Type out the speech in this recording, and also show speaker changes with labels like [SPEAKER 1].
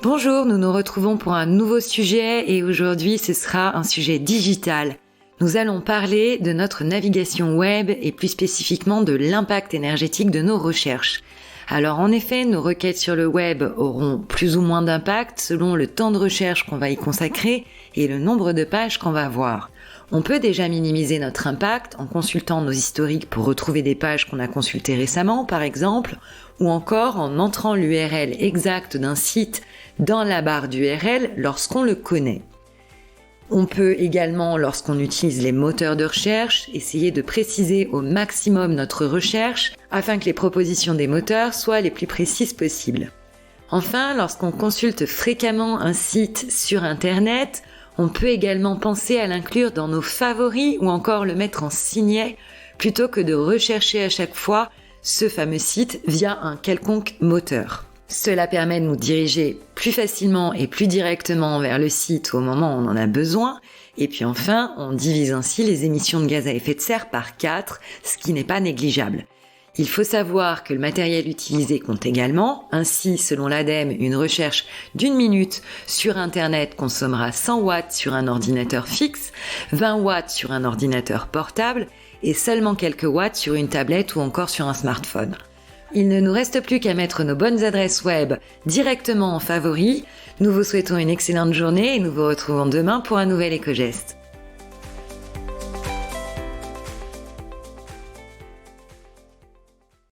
[SPEAKER 1] Bonjour, nous nous retrouvons pour un nouveau sujet et aujourd'hui ce sera un sujet digital. Nous allons parler de notre navigation web et plus spécifiquement de l'impact énergétique de nos recherches. Alors en effet, nos requêtes sur le web auront plus ou moins d'impact selon le temps de recherche qu'on va y consacrer et le nombre de pages qu'on va voir. On peut déjà minimiser notre impact en consultant nos historiques pour retrouver des pages qu'on a consultées récemment par exemple, ou encore en entrant l'URL exacte d'un site dans la barre d'URL lorsqu'on le connaît. On peut également, lorsqu'on utilise les moteurs de recherche, essayer de préciser au maximum notre recherche afin que les propositions des moteurs soient les plus précises possibles. Enfin, lorsqu'on consulte fréquemment un site sur Internet, on peut également penser à l'inclure dans nos favoris ou encore le mettre en signet plutôt que de rechercher à chaque fois ce fameux site via un quelconque moteur. Cela permet de nous diriger plus facilement et plus directement vers le site au moment où on en a besoin. Et puis enfin, on divise ainsi les émissions de gaz à effet de serre par 4, ce qui n'est pas négligeable. Il faut savoir que le matériel utilisé compte également. Ainsi, selon l'ADEME, une recherche d'1 minute sur Internet consommera 100 watts sur un ordinateur fixe, 20 watts sur un ordinateur portable et seulement quelques watts sur une tablette ou encore sur un smartphone. Il ne nous reste plus qu'à mettre nos bonnes adresses web directement en favoris. Nous vous souhaitons une excellente journée et nous vous retrouvons demain pour un nouvel éco-geste.